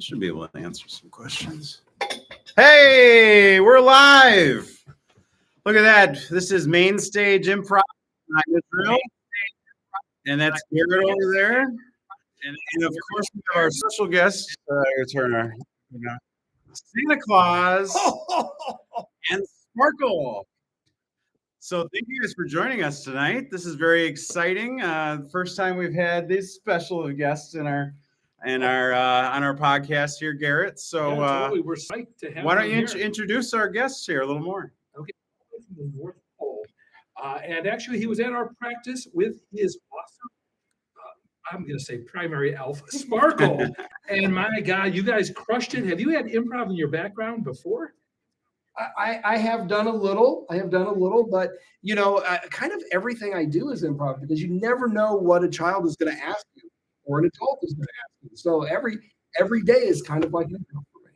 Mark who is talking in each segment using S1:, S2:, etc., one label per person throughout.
S1: Should be able to answer some questions. Hey, we're live. Look at that. This is Main Stage Improv. I'm Israel. And that's Garrett over there. And of course, we have our special guest, Turner, Santa Claus and Sparkle. So thank you guys for joining us tonight. This is very exciting. First time we've had these special guests in our on our podcast here, Garrett. So
S2: totally. We're psyched to have.
S1: Why don't you introduce our guests here a little more?
S2: Okay, from the North Pole, and actually he was at our practice with his awesome, I'm going to say primary elf, Sparkle. And my God, you guys crushed it. Have you had improv in your background before?
S3: I have done a little. But kind of everything I do is improv because you never know what a child is going to ask you or an adult is going to ask you. So every day is kind of like improv for me.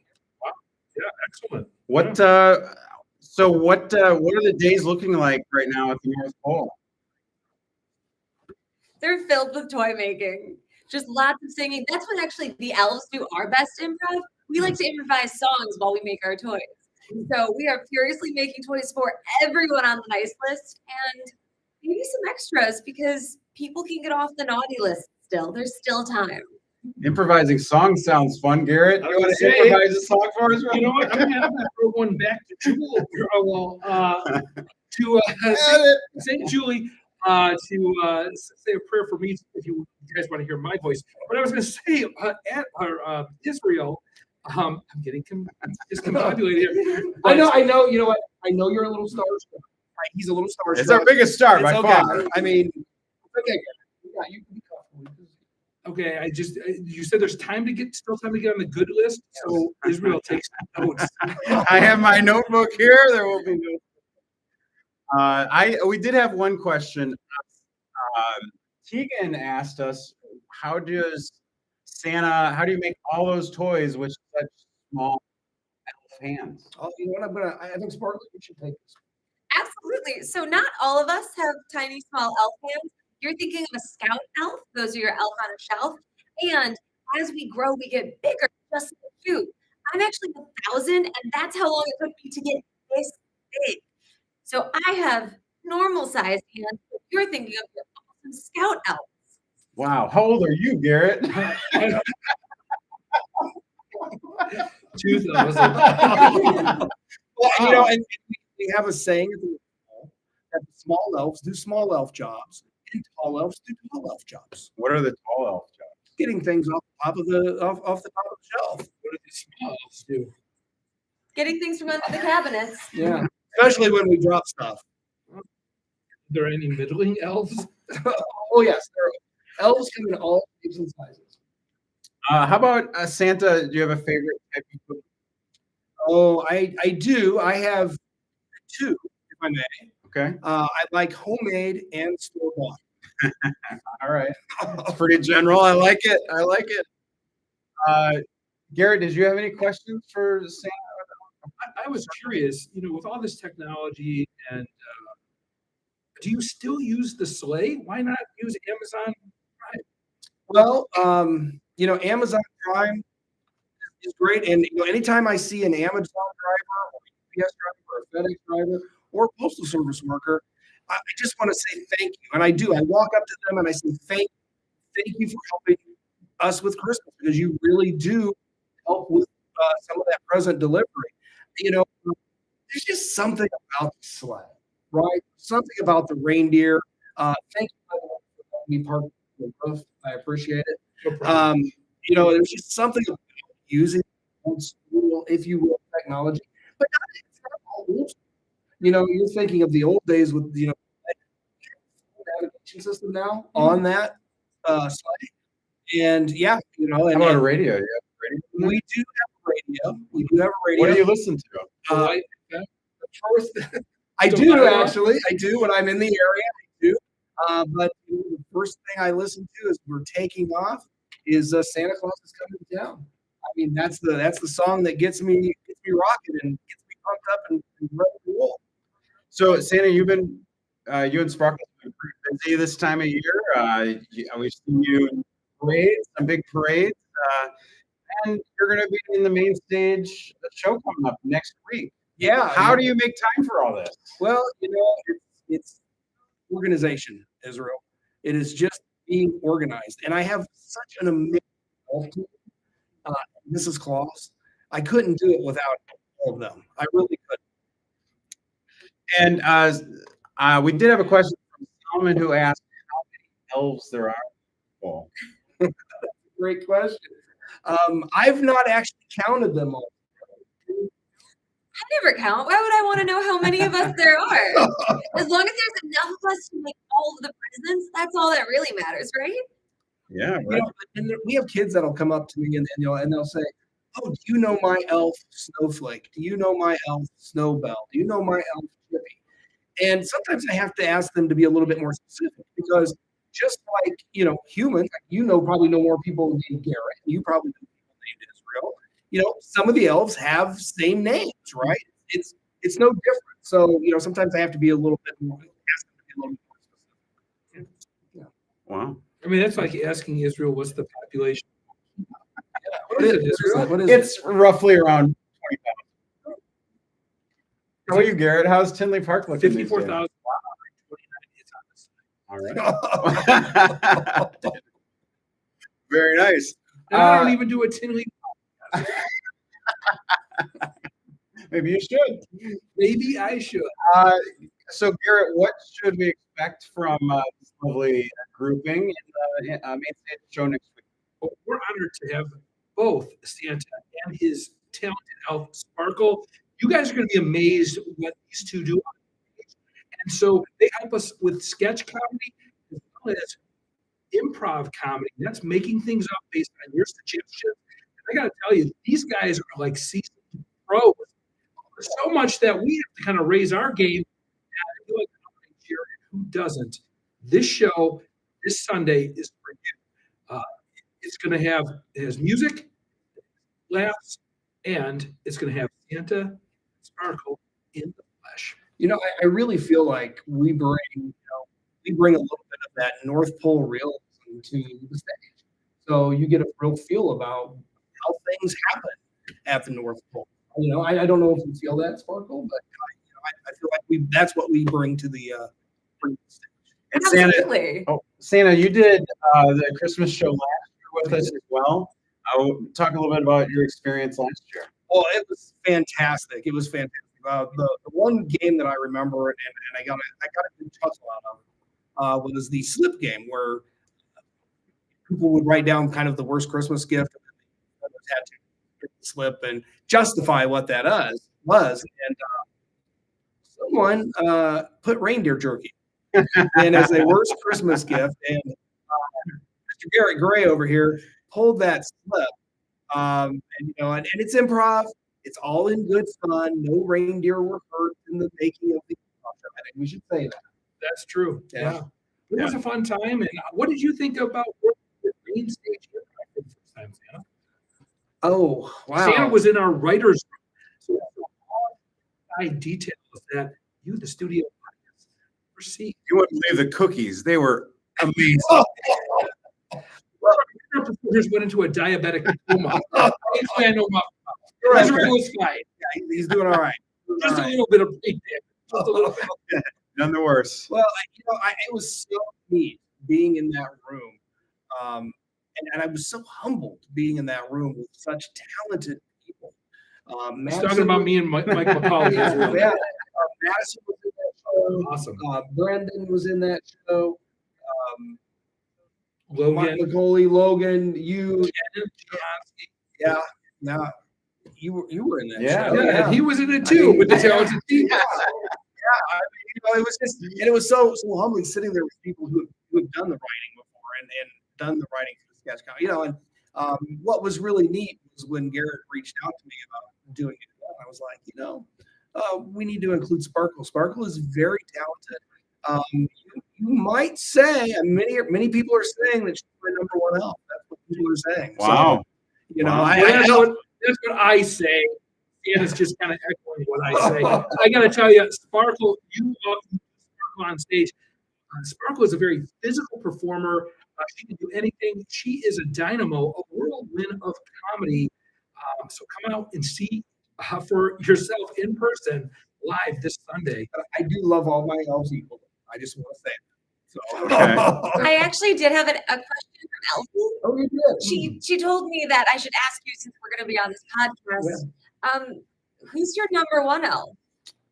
S2: Wow. Yeah, excellent.
S1: What are the days looking like right now at the North Pole?
S4: They're filled with toy making. Just lots of singing. That's when actually the elves do our best improv. We like to improvise songs while we make our toys. So we are furiously making toys for everyone on the nice list and maybe some extras because people can get off the naughty list still. There's still time.
S1: Improvising songs sounds fun, Garrett. You want to improvise a song for us?
S2: You know what? I'm going to throw one back to Jewel. St. Julie to say a prayer for me if you guys want to hear my voice. But I was going to say at our Israel, I'm getting discombobulated here.
S3: I know. You know what? I know you're a little starstruck. Right? He's a little starstruck.
S1: It's our biggest star by far.
S3: I mean, okay. Yeah, you can be comfortable.
S2: Okay, you said there's still time to get on the good list. So Israel takes notes.
S1: I have my notebook here. There will be no. We did have one question. Tegan asked us, how do you make all those toys with such small elf hands?
S3: Oh, you know what? I think Sparkle, you should take this.
S4: Absolutely. So not all of us have tiny, small elf hands. You're thinking of a scout elf. Those are your elf on a shelf. And as we grow, we get bigger, just like you. I'm actually 1,000, and that's how long it took me to get this big. So I have normal sized hands. But you're thinking of your awesome scout elf.
S1: Wow. How old are you, Garrett?
S2: 2,000.
S3: Well, and we have a saying that small elves do small elf jobs and tall elves do tall elf jobs.
S1: What are the tall elf jobs?
S3: Getting things off the top of the shelf.
S2: What do the small elves do?
S4: Getting things from under the cabinets.
S3: Yeah, especially when we drop stuff.
S2: Are there any middling elves?
S3: Oh yes, there are. Elves come in all shapes and sizes.
S1: How about Santa? Do you have a favorite type of cookie?
S3: Oh, I do. I have two, if I may.
S1: Okay.
S3: I like homemade and store-bought.
S1: All right. It's pretty general. I like it. Garrett, did you have any questions for Santa?
S2: I was curious, with all this technology, and do you still use the sleigh? Why not use Amazon Prime?
S3: Well, Amazon Prime is great, and anytime I see an Amazon driver or a UPS driver or a FedEx driver or a postal service worker, I just want to say thank you, and I do. I walk up to them and I say thank you for helping us with Christmas because you really do help with some of that present delivery. There's just something about the sleigh, right? Something about the reindeer. Thank you for letting me park the roof. I appreciate it.
S2: No
S3: there's just something about using old school, if you will, technology, but it's not all old school. You're thinking of the old days with navigation system now on that sleigh, and
S1: how about a radio?
S3: We do have a radio.
S1: What do you listen to?
S3: I do actually. I do when I'm in the area. I do. But the first thing I listen to as we're taking off is Santa Claus is Coming to Town. I mean, that's the song that gets me rocking and gets me pumped up and ready to roll.
S1: So Santa, you and Sparkle have been pretty busy this time of year. We've seen you in parades, some big parades. and you're going to be in the main stage show coming up next week.
S3: Yeah.
S1: How do you make time for all this?
S3: Well, it's organization, Israel. It is just being organized. And I have such an amazing help team. Mrs. Claus. I couldn't do it without all of them. I really couldn't.
S1: And we did have a question from Solomon who asked how many elves there are. Well,
S3: Great question. I've not actually counted them all.
S4: I never count. Why would I want to know how many of us there are? As long as there's enough of us to make all of the presents, that's all that really matters, right?
S1: yeah, right.
S3: You know, and we have kids that'll come up to me and they'll say, "Oh, do you know my elf Snowflake? Do you know my elf Snowbell? Do you know my elf Chippy?" And sometimes I have to ask them to be a little bit more specific because just like humans, probably know more people named Garrett. You probably know people named Israel. Some of the elves have same names, right? It's no different. So sometimes I have to be a little bit more. Ask them to be a little more specific. Yeah.
S1: Wow.
S2: I mean, that's like asking Israel what's the population.
S3: What is it, Israel? What is
S1: It's roughly around 20,000. How about you, Garrett? How's Tinley Park looking?
S2: 54,000.
S1: All right. Very nice.
S2: And I don't even do a Tinley.
S1: Maybe you should.
S2: Maybe I should.
S1: So, Garrett, what should we expect from this lovely grouping in the main stage show next week?
S2: Well, we're honored to have both Santa and his talented elf Sparkle. You guys are going to be amazed what these two do on stage. And so they help us with sketch comedy as well as improv comedy. That's making things up based on your suggestions. And I got to tell you, these guys are like seasoned pros. So much that we have to kind of raise our game. And I feel like who doesn't? This show, this Sunday, is for you. It's going to have music, laughs, and it's going to have Santa Sparkle in the flesh.
S3: I really feel like we bring a little bit of that North Pole realism to the stage. So you get a real feel about how things happen at the North Pole. I don't know if you feel that, Sparkle, but I feel like that's what we bring to the stage.
S1: And
S4: Absolutely.
S1: Santa, you did the Christmas show last year with us as well. Talk a little bit about your experience last year.
S3: Oh, it was fantastic. It was fantastic. The one game that I remember and I got a good chuckle out of was the slip game where people would write down kind of the worst Christmas gift and then they had to slip and justify what that was. And someone put reindeer jerky in as a worst Christmas gift. And Mr. Garrett Gray over here pulled that slip. And it's improv. It's all in good fun. No reindeer were hurt in the making of the improv show. I think we should say that.
S2: That's true.
S3: Yeah.
S2: It was a fun time. And what did you think about working with main stage for the first time, Santa?
S3: Oh, wow.
S2: Santa was in our writer's room. So all the details that you, the studio audience, received.
S1: You wouldn't believe the cookies. They were amazing.
S2: Our just went into a diabetic coma. I know about Israel was fine.
S3: Yeah, he's doing all right.
S2: Just a little bit of brain damage. Just a little bit.
S1: None the worse.
S3: Well, it was so neat being in that room. And I was so humbled being in that room with such talented people.
S2: He's talking about me and Mike McCauley.
S3: Yeah, Madison was in that show.
S2: Awesome.
S3: Brendan was in that show.
S2: Logan.
S3: McCauley, Logan, you. Yeah. Now you were in that
S1: Yeah.
S3: show.
S2: Yeah, he was in it too with the talented team.
S3: It was just, and it was so humbling sitting there with people who have done the writing before and done the writing for the sketch comedy. And what was really neat was when Garrett reached out to me about doing it. I was like, we need to include Sparkle. Sparkle is very talented. You might say, and many people are saying that she's my number one elf. That's what people are saying.
S1: Wow.
S3: So,
S1: Wow.
S2: That's what I say. Santa's just kind of echoing what I say. I got to tell you, Sparkle, Sparkle on stage. Sparkle is a very physical performer. She can do anything. She is a dynamo, a world whirlwind of comedy. So come out and see for yourself in person live this Sunday.
S3: But I do love all my elves equally. I just want to say it. So.
S1: Okay.
S4: I actually did have a question from Elsie.
S3: Oh, you did.
S4: She told me that I should ask you, since we're going to be on this podcast, who's your number one elf?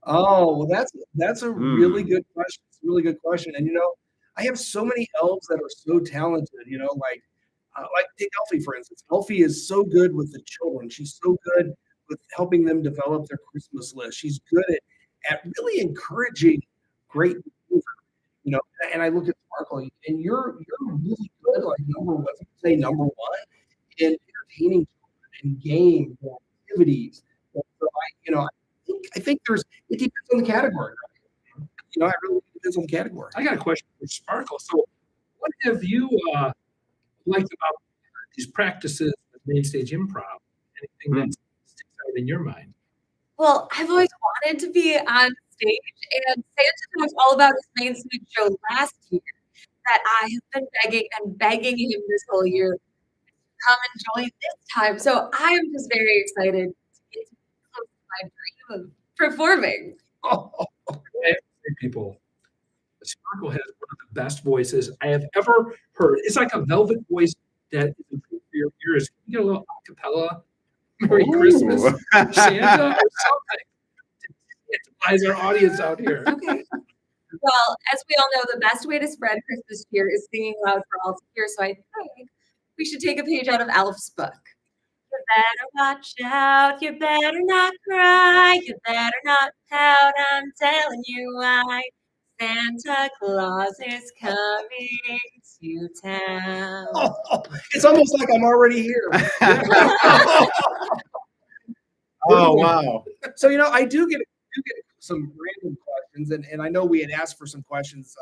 S3: Oh, well, that's a really good question. It's a really good question. And I have so many elves that are so talented. Like take Elfie for instance. Elfie is so good with the children. She's so good with helping them develop their Christmas list. She's good at really encouraging great behavior. And I look at Sparkle, and you're really good, like number one in entertaining children and games and activities. And so I think it depends on the category. It really depends on the category.
S2: I got a question for Sparkle. So, what have you liked about these practices with Main Stage Improv? Anything that sticks out in your mind?
S4: Well, I've always wanted to be on stage, and Santa talked all about his Main Stage show last year that I have been begging him this whole year to come and join this time. So I am just very excited to get to close to my dream of performing.
S2: People, Sparkle has one of the best voices I have ever heard. It's like a velvet voice that is good for your ears. You get a little acapella, Merry Christmas, Santa, or something to tantalize our audience out here.
S4: Okay. Well, as we all know, the best way to spread Christmas cheer is singing loud for all to hear. So I think we should take a page out of Alf's book. You better watch out. You better not cry. You better not pout. I'm telling you why. Santa Claus is coming to town.
S3: It's almost like I'm already here.
S1: Oh, wow.
S3: So I do get some random questions, and I know we had asked for some questions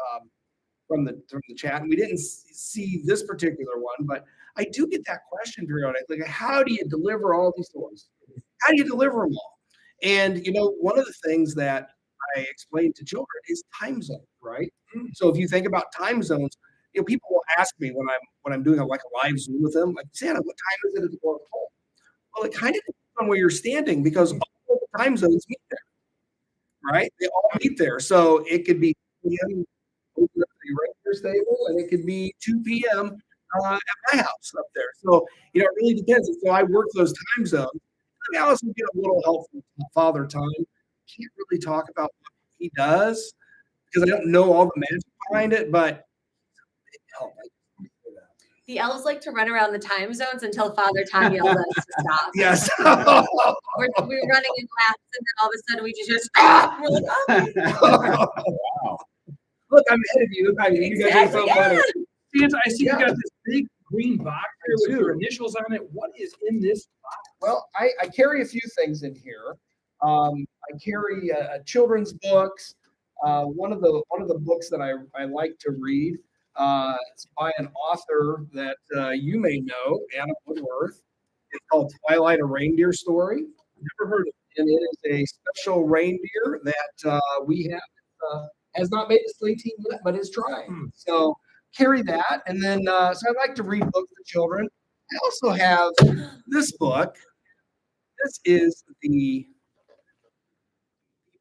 S3: from the chat, and we didn't see this particular one, but I do get that question periodically. Like, how do you deliver all these stories? How do you deliver them all? And one of the things that I explain to children is time zones, right? So if you think about time zones, people will ask me when I'm doing a live Zoom with them, like, Santa, what time is it at the North Pole? Well, it kind of depends on where you're standing, because all the time zones meet there, right? They all meet there. So it could be p.m. over at the reindeer stable, and it could be 2 p.m. At my house up there. So it really depends. And so I work those time zones. I also get a little help from Father Time. Can't really talk about what he does because I don't know all the magic behind it, but it helps.
S4: The elves like to run around the time zones until Father Time yells at us to stop.
S3: Yes.
S4: We're running in laps, and then all of a sudden we just stop. We're like, oh.
S1: Wow.
S3: Look, I'm ahead of you. You guys are so funny.
S2: Santa, I see you got this big green box here with your initials on it. What is in this box?
S3: Well, I carry a few things in here. I carry children's books. One of the books that I like to read. It's by an author that you may know, Anna Woodworth. It's called Twilight, a Reindeer Story. Never heard of it. And it is a special reindeer that we have. Has not made the sleigh team yet, but is trying. So carry that. And then, so I like to read books to children. I also have this book. This is the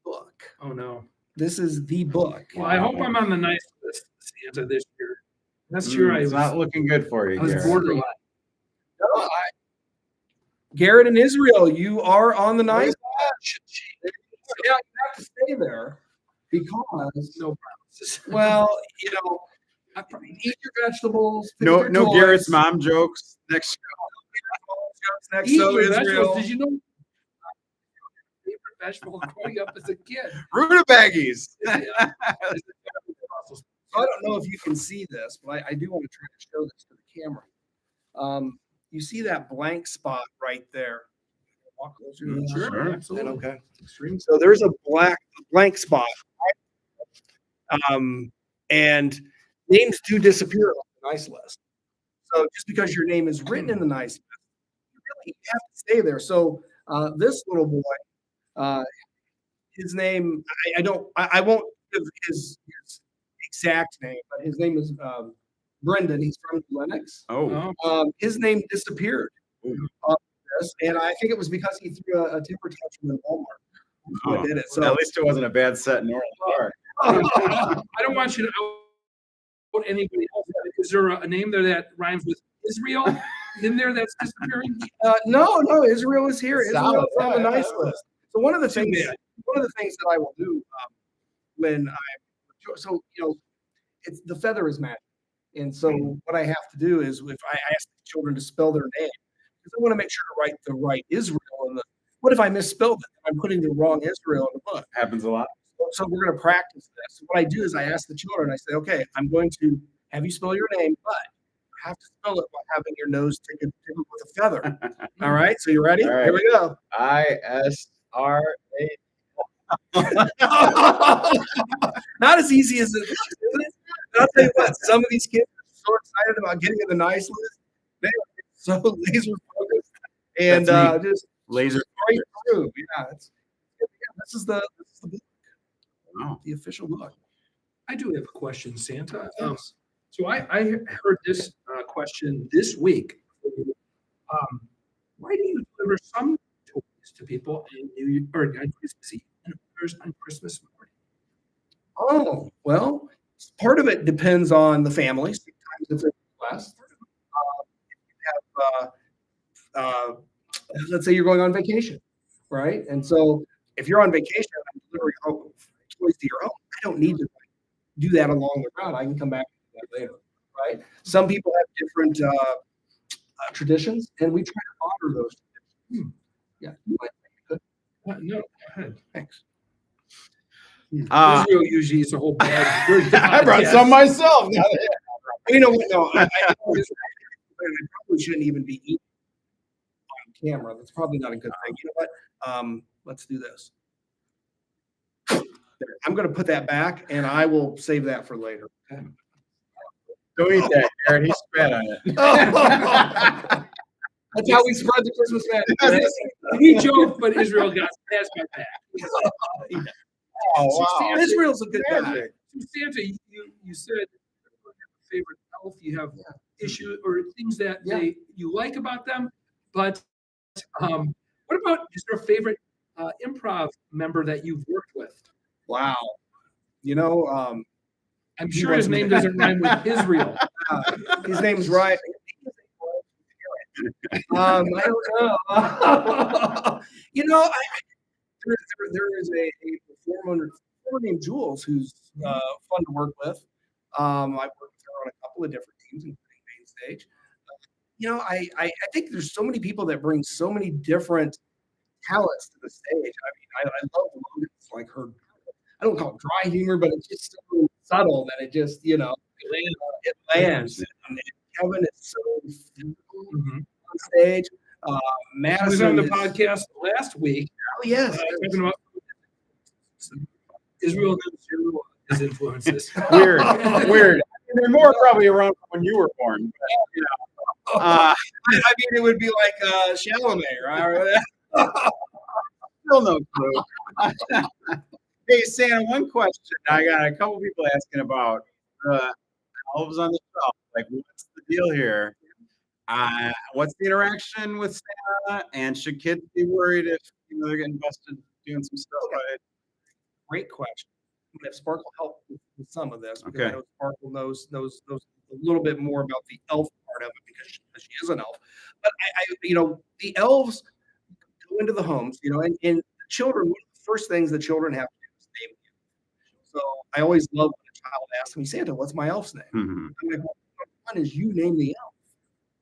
S3: book.
S2: Oh, no.
S3: This is the book.
S2: Well, I hope I'm on the nice list, Santa, this year. Last year
S1: It's not looking good for you.
S2: I was
S1: Garrett.
S2: borderline.
S3: No, Garrett and Israel, you are on the nice watch. Yeah, you have to stay there because
S2: No promises.
S3: well, eat your vegetables. pick
S1: No,
S3: your
S1: no
S3: toys.
S1: Garrett's mom jokes next
S3: Next,
S2: Eat
S3: so
S2: your
S3: Israel.
S2: vegetables. Did you know favorite vegetable growing up as a kid?
S1: Rutabagies.
S3: I don't know if you can see this, but I do want to try to show this to the camera. You see that blank spot right there? Walk closer to that.
S1: Sure.
S2: Absolutely.
S3: Okay.
S2: Extreme.
S3: So there's a blank spot. And names do disappear on the nice list. So just because your name is written in the nice list, you really have to stay there. So this little boy, his name, I won't give his exact name, but his name is Brendan. He's from Lennox.
S1: Oh,
S3: His name disappeared.
S1: Ooh.
S3: And I think it was because he threw a temper tantrum in Walmart. So I did it. So
S1: at least it wasn't a bad set in Orland Park.
S2: I don't want you to out anybody else. Is there a name there that rhymes with Israel in there that's disappearing?
S3: No, Israel is here. Israel is on the nice
S1: Yeah.
S3: list. So one of the
S2: Too
S3: things
S2: bad.
S3: that I will do when it's the feather is magic, and so what I have to do is if I ask the children to spell their name because I want to make sure to write the right Israel in the. What if I misspelled it? I'm putting the wrong Israel in the book.
S1: Happens a lot.
S3: So we're going to practice this. So what I do is I ask the children. I say, okay, I'm going to have you spell your name, but you have to spell it while having your nose tickled with a feather. All right. So you ready?
S1: All right.
S3: Here we go.
S1: ISRA.
S3: Not as easy as it is, isn't it? And I'll tell you what, some of these kids are so excited about getting in the nice list. They are so laser focused and
S1: That's
S3: just
S1: Laser.
S3: straight through. Yeah, this is the book,
S1: Wow.
S3: the official book.
S2: I do have a question, Santa.
S3: Yes.
S2: So I heard this question this week. Why do you deliver some toys to people on on Christmas Eve and others on Christmas morning?
S3: Oh, well, part of it depends on the family. Sometimes it's a request. If you have, let's say you're going on vacation, right? And so if you're on vacation, I'm delivering toys to your home. I don't need to do that along the route. I can come back and do that later, right? Some people have different traditions, and we try to honor those traditions. Yeah, you might think it
S2: No, go ahead.
S3: Thanks.
S2: Israel usually eats a whole bag.
S1: I brought some myself.
S3: You know what? No, I probably shouldn't even be eating on camera. That's probably not a good thing. You know what? Let's do this. I'm going to put that back, and I will save that for later. Okay?
S1: Don't eat that, Garrett. He spat on it.
S3: That's how we spread the Christmas magic.
S2: He joked, but Israel got past my back.
S1: Oh,
S2: So
S1: wow.
S2: Santa-
S3: Israel's a good guy.
S1: Magic.
S2: So Santa, you said you have a favorite elf. You have issues or things that you like about them, but what about is there a favorite improv member that you've worked with?
S3: Wow. You know,
S2: I'm sure his name doesn't rhyme with Israel.
S3: his name's Ryan. I don't know. You know, there is a performer named Jules who's fun to work with. I've worked with her on a couple of different teams, including Main Stage. You know, I think there's so many people that bring so many different talents to the stage. I mean, I love Logan's like her. I don't call it dry humor, but it's just so subtle that it just, you know, it lands. And Kevin is so physical on stage.
S2: He was
S3: Madison
S2: on the
S3: is-
S2: podcast last week.
S3: Oh yes,
S2: Talking about Israel knows his influences.
S1: Weird. They're more probably around when you were born. But, you know,
S3: I mean, it would be like Chalamet, right?
S1: still no clue. Hey, Santa, one question. I got a couple people asking about elves on the shelf. Like, what's the deal here? What's the interaction with Santa? And should kids be worried if they're getting busted doing some stuff?
S3: Great question. I'm gonna have Sparkle help with some of this because I
S1: Okay.
S3: know Sparkle knows a little bit more about the elf part of it because she is an elf. But the elves go into the homes, and the children. One of the first things the children have to do is name the elf. So I always love when a child asks me, Santa, what's my elf's name?
S1: Mhm.
S3: I'm like, well, one is you name the elf.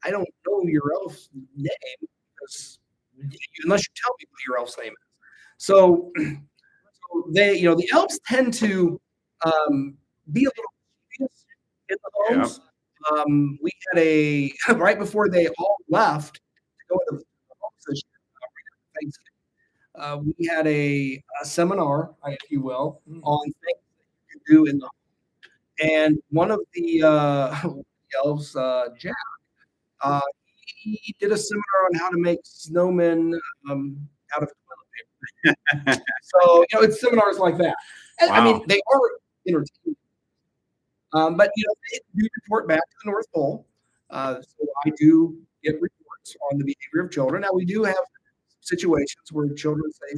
S3: I don't know your elf's name because unless you tell me what your elf's name is. So they, the elves tend to be a little mischievous in the homes. We had a right before they all left to go into the homes this year, we had a seminar, if you will, on things that you can do in the home. And one of the elves, Jack, he did a seminar on how to make snowmen out of toilet paper. So, it's seminars like that. And, I mean,
S1: Wow.
S3: they are entertaining. But they do report back to the North Pole. So I do get reports on the behavior of children. Now we do have situations where children say,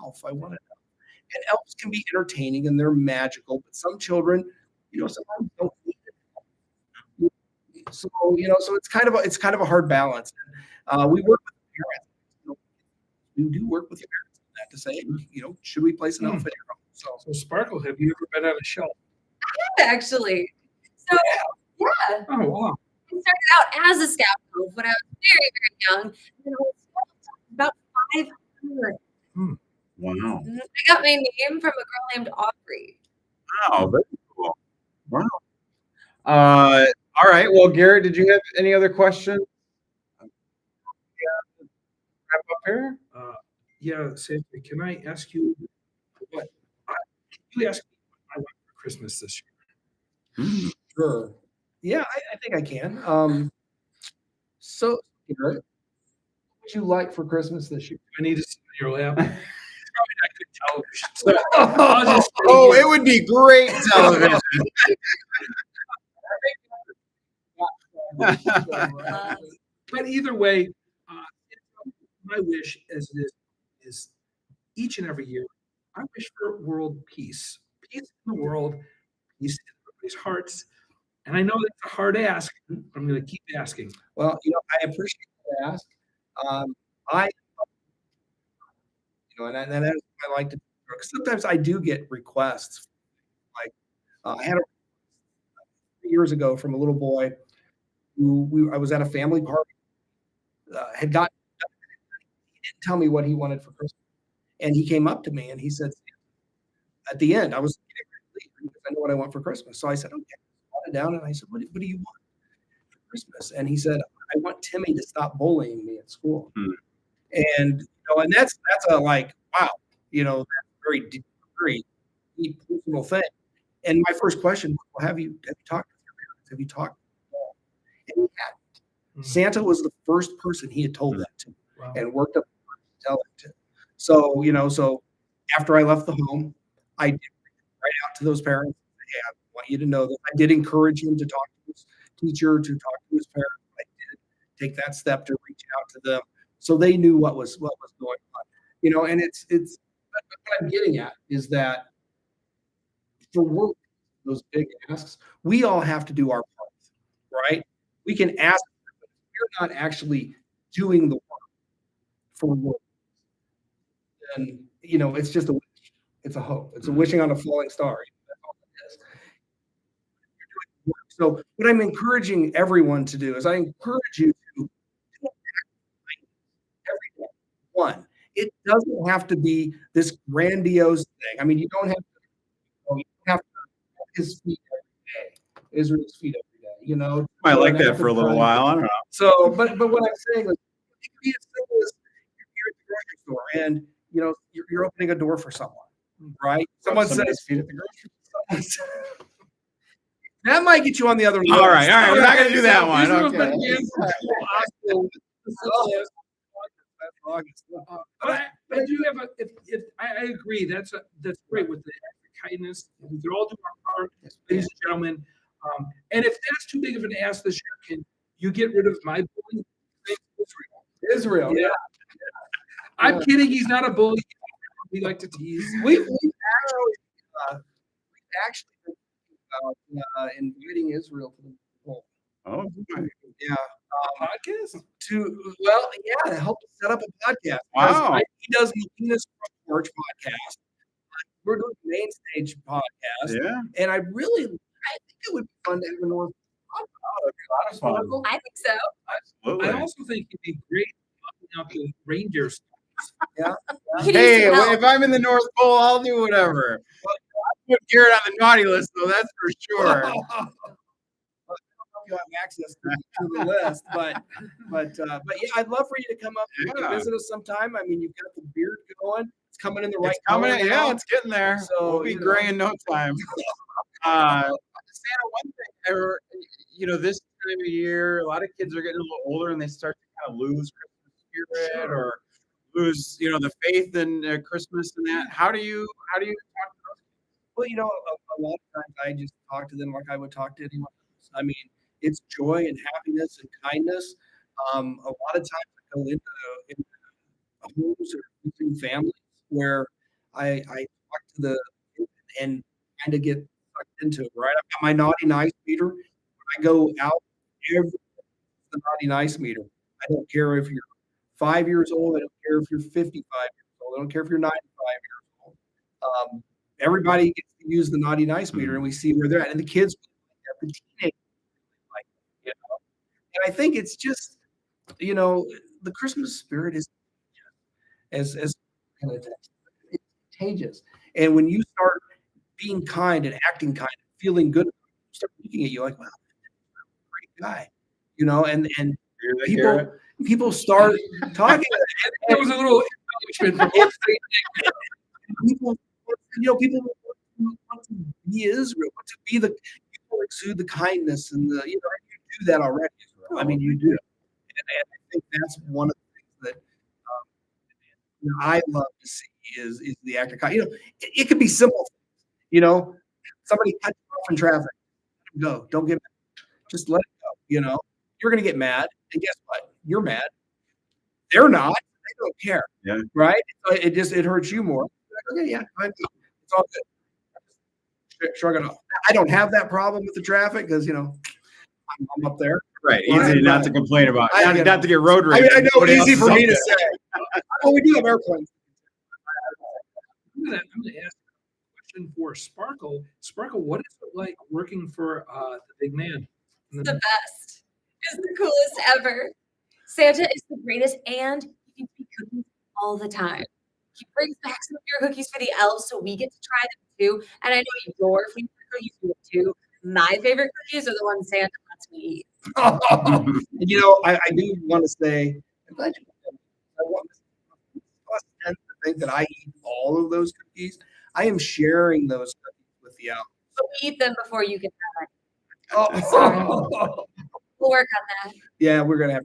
S3: "Elf, I want to know." And elves can be entertaining and they're magical, but some children, sometimes don't need it. So so it's kind of a hard balance. We work with parents. We do work with parents on that to say, should we place an elf in your home?
S2: So Sparkle, have you ever been on a shelf?
S4: Actually. So, yeah.
S2: Oh, wow.
S4: I started out as a scout elf when I was very, very young. And I was about 500.
S1: Wow.
S4: I got my name from a girl named Aubrey.
S1: Wow, very cool. Wow. All right. Well, Garrett, did you have any other questions? Yeah. Wrap up here?
S2: Yeah, Santa, can I ask you what you asked me what I want for Christmas this year?
S3: Sure. Yeah, I think I can. So, Garrett, what would you like for Christmas this year?
S2: I need to sit on your lap. It's probably not good television. So I'll just
S1: Oh, it would be great television.
S2: But either way, my wish as it is each and every year, I wish for world peace. Peace in the world, peace in everybody's hearts. And I know that's a hard ask, but I'm going to keep asking.
S3: Well, I appreciate the ask. I, and that's what I like to do. Sometimes I do get requests. Like I had 3 years ago from a little boy who I was at a family party. He didn't tell me what he wanted for Christmas, and he came up to me and he said, at the end, I was getting ready to leave because I know what I want for Christmas. So I said, okay, I wrote it down, and I said, what do you want for Christmas? And he said, I want Timmy to stop bullying me at school. And and that's a like, wow, that's very deep personal thing. And my first question was, well, have you talked with your parents? Have you talked with them? And he hadn't. Santa was the first person he had told that to, and worked up to tell it to. So, so after I left the home, I did right out to those parents. Hey, I want you to know that I did encourage him to talk to his teacher, to talk to his parents. I did take that step to reach out to them, so they knew what was going on. And it's what I'm getting at is that for work, those big asks, we all have to do our part, right? We can ask, but if we're not actually doing the work for work, then it's just a wish. It's a hope. It's a wishing on a falling star. That's all it is. You're doing work. So what I'm encouraging everyone to do is I encourage you to do every day. One, it doesn't have to be this grandiose thing. I mean, you don't have to his feet every day, Israel's feet every day.
S1: I like that for a little while. I don't know.
S3: So, but what I'm saying is, it can be as simple as you're at the grocery store and you're opening a door for someone, right? Someone says feet at the grocery store. That might get you on the other list.
S1: All right. We're not going to do that one. Okay.
S2: But I do have if I agree, that's great with the kindness. We could all do our part, ladies and gentlemen. And if that's too big of an ask this year, can you get rid of my bully?
S3: Israel.
S2: Yeah. I'm kidding. He's not a bully. We like to tease.
S3: We've actually been thinking about inviting Israel to the poll.
S1: Oh,
S3: yeah.
S2: Podcast?
S3: To help set up a podcast.
S1: Wow.
S3: He does Melina's Front Porch podcast. We're doing the Main Stage podcast.
S1: Yeah.
S3: And I think it would be fun to have a North.
S1: It'd be a lot of fun.
S4: I think so.
S1: Absolutely.
S2: I also think it'd be great up the reindeer stuff.
S3: Yeah.
S1: Hey, if I'm in the North Pole, I'll do whatever. I put Garrett on the naughty list, though. That's for sure.
S3: You have access to the list, but yeah, I'd love for you to come up and visit us sometime. I mean, you've got the beard going; it's coming in the right color.
S1: Yeah, it's getting there.
S3: So
S1: we'll be gray in no time. Santa, one thing, this time of year, a lot of kids are getting a little older and they start to kind of lose Christmas spirit or lose, the faith in Christmas and that. How do you talk to those kids?
S3: Well, a lot of times I just talk to them like I would talk to anyone else. I mean, it's joy and happiness and kindness. A lot of times I go into homes or visiting families where I talk to the kids and kind of get sucked into it, right? I've got my naughty nice meter. When I go out, every the naughty nice meter. I don't care if you're 5 years old. I don't care if you're 55 years old. I don't care if you're 95 years old. Everybody gets to use the naughty nice meter, and we see where they're at. And the kids, the teenagers, like, and I think it's just, the Christmas spirit is as kind of it's contagious. And when you start being kind and acting kind, and feeling good, people start looking at you like, wow, great guy, and people start talking.
S2: There was a little embellishment from
S3: people, people want to be Israel, want to be people exude the kindness and you do that already. I mean, you do, and I think that's one of the things that I love to see is the act of kindness. It could be simple things. Somebody cuts you off in traffic, let 'em go. Don't get mad. Just let it go. You're going to get mad, and guess what? You're mad. They're not. They don't care.
S1: Yeah.
S3: Right? It hurts you more. Like, okay, yeah, it's all good. Shrug it off. I don't have that problem with the traffic because I'm up there.
S1: Right. Easy not to complain about. Not to get road rage.
S3: I know, easy for me to say. Well, we do have airplanes.
S2: I'm gonna ask a question for Sparkle. Sparkle, what is it like working for the big man?
S4: The best. It's the coolest ever. Santa is the greatest, and he gives me cookies all the time. He brings back some of your cookies for the elves, so we get to try them too. And I know your favorite cookies do it too. My favorite cookies are the ones Santa lets me eat.
S3: I do want to say, I'm glad you I want to think that I eat all of those cookies. I am sharing those cookies with the elves.
S4: So we eat them before you can have it.
S3: Oh.
S4: We'll work on that.
S3: Yeah, we're gonna have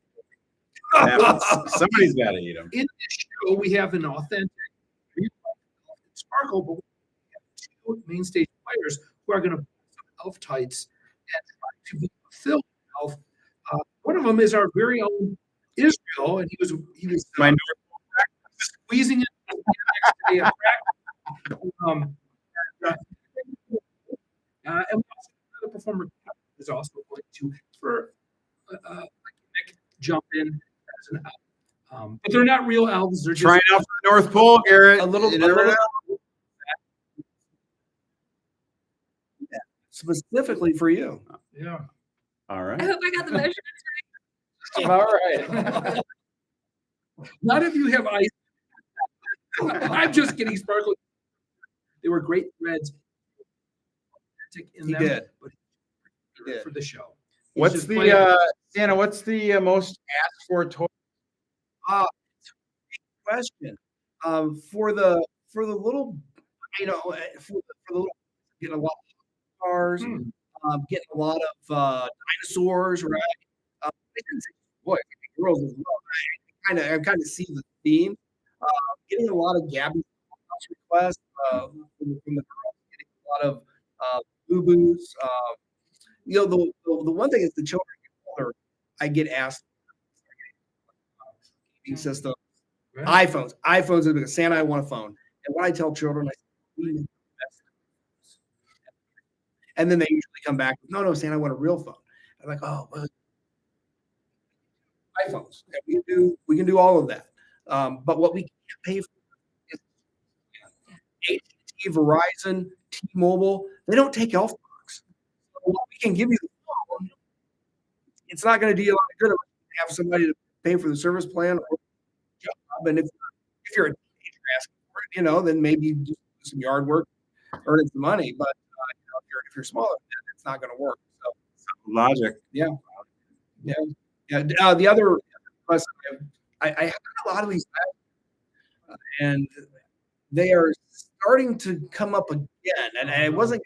S1: Somebody's got to eat them.
S2: In this show, we have an authentic Sparkle, but we have 2 main stage players who are going to put some elf tights and try to fulfill elf. One of them is our very own Israel, and he was squeezing it the next day of practice. And another performer is also going to for jump in as an elf. But they're not real elves. They're just
S1: Trying out for the North Pole, Garrett.
S3: a little specifically for you.
S2: Yeah.
S1: All right.
S4: I hope I got the measurements right.
S3: All right.
S2: None of you have ice. I'm just kidding, Sparkle. They were great threads. In
S3: He
S2: them,
S3: did.
S2: But
S3: He did.
S2: for the show.
S1: What's Santa? What's the most asked for toy?
S3: Question. For the little, for the little, getting a lot of cars, getting a lot of dinosaurs, right? They didn't say boy, girls as well. I kind of see the theme. Getting a lot of Gabby requests from the girls, getting a lot of boo-boos. The one thing is the children get older, I get asked system,
S2: Right.
S3: iPhones are because Santa, I want a phone. And when I tell children, I say, we need the best phones. And then they usually come back with, no, Santa, I want a real phone. I'm like, oh, well, iPhones. And we can do all of that. But what we can't pay for is AT&T, Verizon, T-Mobile. They don't take elf box. So what we can give you the phone, it's not going to do you a lot of good if you have somebody to pay for the service plan or job. And if you're a teenager asking for it, then maybe do some yard work, earning some money. But if you're smaller, it's not going to work. So
S1: Logic.
S3: yeah. The other question I have a lot of these, and they are starting to come up again. And it wasn't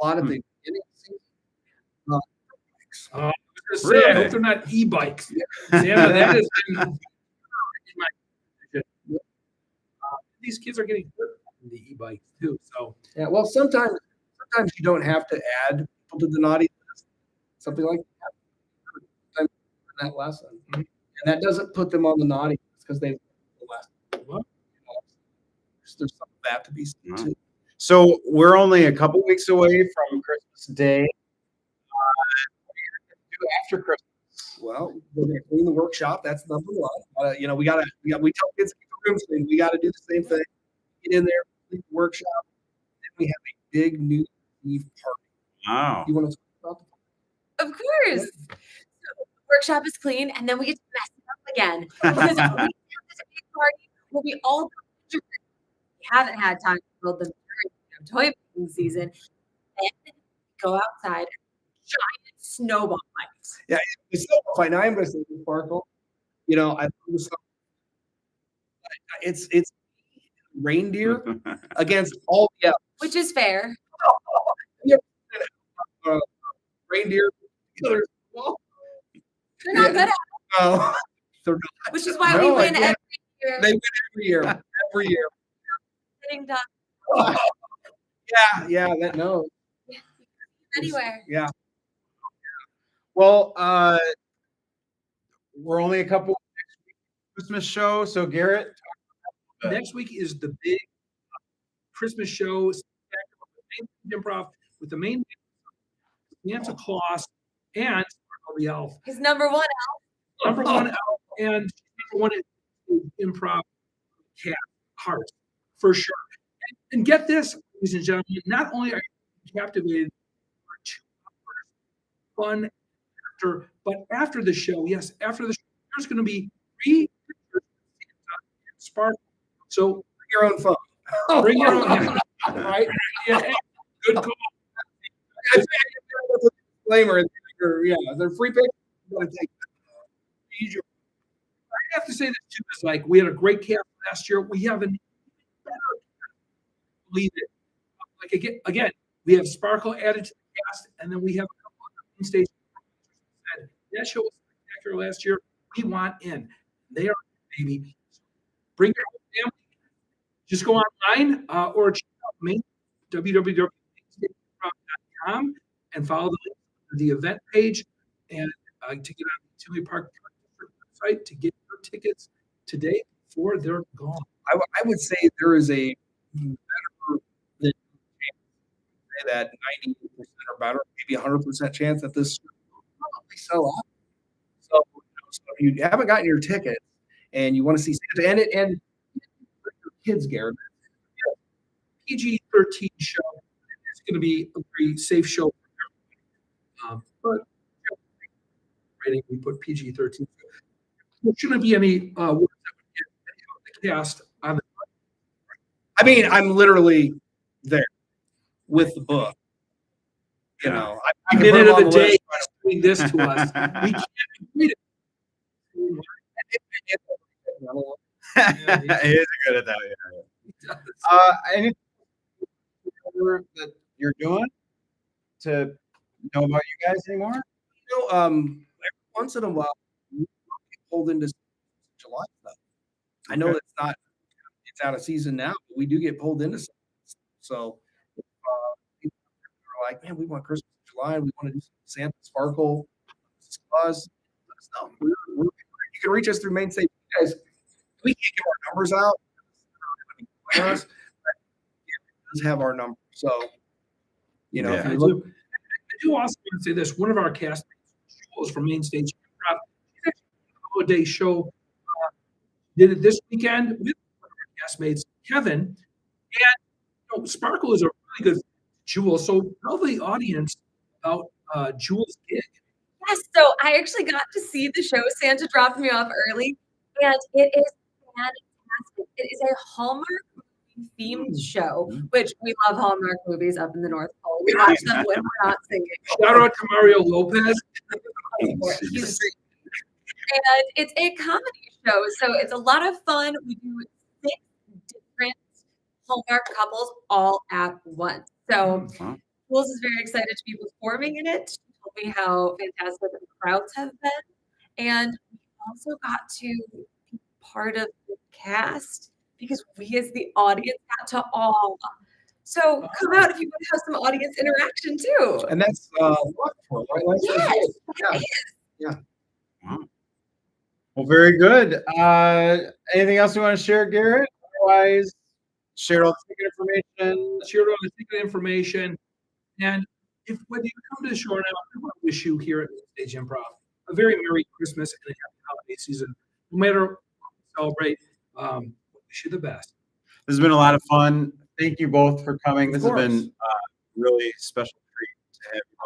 S3: a lot of the beginning season.
S2: I was going to say, I hope they're not e-bikes. Santa, that is in my these kids are getting hurt in the e-bikes too. So
S3: Yeah, well, sometimes sometimes you don't have to add people to the naughty list, something like that. Sometimes in that lesson, and that doesn't put them on the naughty list because they the lesson. Well, there's some of that to be seen too.
S1: So we're only a couple weeks away from Christmas Day. What are you going to do after Christmas?
S3: Well, we're gonna clean the workshop. That's number one. We tell kids to keep the room clean. We got to do the same thing. Get in there, clean the workshop. Then we have a big New Year's Eve party.
S1: Wow.
S3: You want to talk about the
S4: Of course. So the workshop is clean, and then we get to mess it up again. Because we have this big party where we all we haven't had time to build them during toy making season. And then go outside and giant snowball fights.
S3: Yeah, it's so fine. Now I'm going to say the sparkle. I love the stuff. It's reindeer against all the elves.
S4: Which is fair.
S3: Reindeer.
S4: They're not good at it,
S3: No, they're not.
S4: which is why
S3: No,
S4: we win
S3: I
S4: every year.
S3: They win every year. Every year.
S4: Sitting down
S3: Yeah. That no.
S4: anywhere.
S3: Yeah.
S1: Well, we're only a couple next week Christmas show. So Garrett,
S2: Next week is the big Christmas show, Improv, with the main Santa Claus and Sparkle the Elf.
S4: His number one
S2: Number one elf and number one is Improv cat heart for sure. And get this, ladies and gentlemen, not only are you captivated for 2 hours fun after, but after the show, yes, after the show, there's going to be 3 pictures of Santa and Sparkle. So
S3: Bring your own phone.
S2: bring your own, right? Yeah, good call.
S3: Disclaimer. They're free pictures. You gotta take them.
S2: I have to say this too, is like we had a great cast last year. We have an better cast. Believe it. Like again, we have Sparkle added to the cast, and then we have a couple of main stage. That show was spectacular last year. We want in. They are baby. Bring your whole family. Just go online or check out www.mainstageimprov.com and follow the event page and to get on the Tinley Park website to get your tickets today before they're gone.
S3: I would say there is a better than say that 90% or better, maybe 100% chance that this will probably sell out. So if you haven't gotten your tickets and you want to see Santa and your kids, Garrett,
S2: PG-13 show. It's going to be a very safe show for everybody. But rating, we put PG-13. There shouldn't be any words that would get the cast on the.
S3: I mean, I'm literally there with the book. I can put
S2: Minute
S3: them
S2: of
S3: on
S2: the
S3: the
S2: day
S3: list.
S2: doing this to us. We can't complete it.
S1: he is good at that. Yeah. Anything that you're doing to know about you guys anymore?
S3: Every once in a while, we get pulled into July stuff. I know
S1: Okay.
S3: it's out of season now, but we do get pulled into stuff. So people are like, man, we want Christmas in July. We want to do some Santa Sparkle, Claus. Let us know. You can reach us through Main Stage. You guys, we can't give our numbers out. Us, but it does have our number. So, if
S2: I
S3: you look,
S2: do also want to say this. One of our cast was from Main Stage Improv. She's actually a holiday show. Did it this weekend with one of our castmates, Kevin. And Sparkle is a really good Jewel. So tell the audience about Jewel's gig.
S4: Yes, so I actually got to see the show. Santa dropped me off early, and it is fantastic. It is a Hallmark movie themed show, which we love Hallmark movies up in the North Pole. We watch them when we're not singing.
S2: Shout out to Mario Lopez.
S4: He's- And it's a comedy show, so it's a lot of fun. We do 6 different Hallmark couples all at once. So
S1: Wow.
S4: Jules is very excited to be performing in it. She told me how fantastic the crowds have been. And we also got to be part of the cast because we as the audience got to all So come out if you want to have some audience interaction too.
S3: And that's Rockport, right? Like,
S4: Yes,
S3: yeah.
S4: it is.
S1: Wow. Well, very good. Anything else you want to share, Garrett? Otherwise, share all the ticket information.
S2: Share all the ticket information. And if when you come to the show now, I want to wish you here at Stage Improv a very Merry Christmas and a happy holiday season. No matter what you celebrate, wish you the best.
S1: This has been a lot of fun. Thank you both for coming.
S3: Of
S1: This has
S3: course.
S1: been a really special treat to have you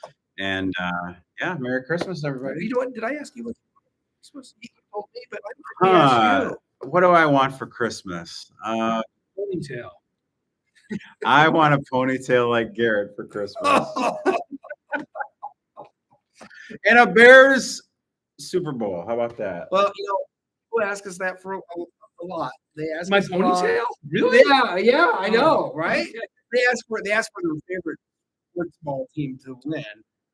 S1: both. And yeah, Merry Christmas, everybody.
S3: You know what? Did I ask you what Christmas you told me? But I asked you.
S1: What do I want for Christmas?
S2: Ponytail.
S1: I want a ponytail like Garrett for Christmas. And a Bears Super Bowl. How about that?
S3: Well, people ask us that for a lot. They ask
S2: My
S3: us a lot.
S2: ponytail? Really?
S3: Yeah, I know, right?
S2: Okay.
S3: They ask for their favorite football team to win.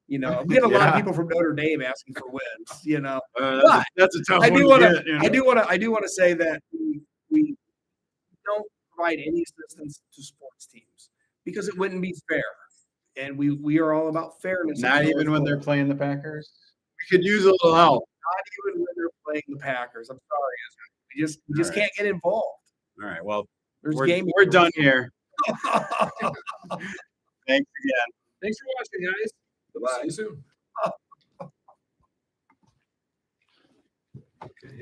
S3: We get a lot of
S1: Yeah.
S3: people from Notre Dame asking for wins. But
S1: That's a tough
S3: I
S1: one
S3: do
S1: to
S3: want
S1: get,
S3: to. I do want to say that we don't provide any assistance to sports teams because it wouldn't be fair, and we are all about fairness.
S1: Not even when they're playing the Packers. We could use a little help.
S3: Not even when they're playing the Packers. I'm sorry, we just
S1: All right.
S3: can't get involved.
S1: All right. Well,
S3: There's
S1: we're
S3: gaming.
S1: done here. Thanks again.
S2: Thanks for watching, guys.
S3: Goodbye.
S2: See you soon.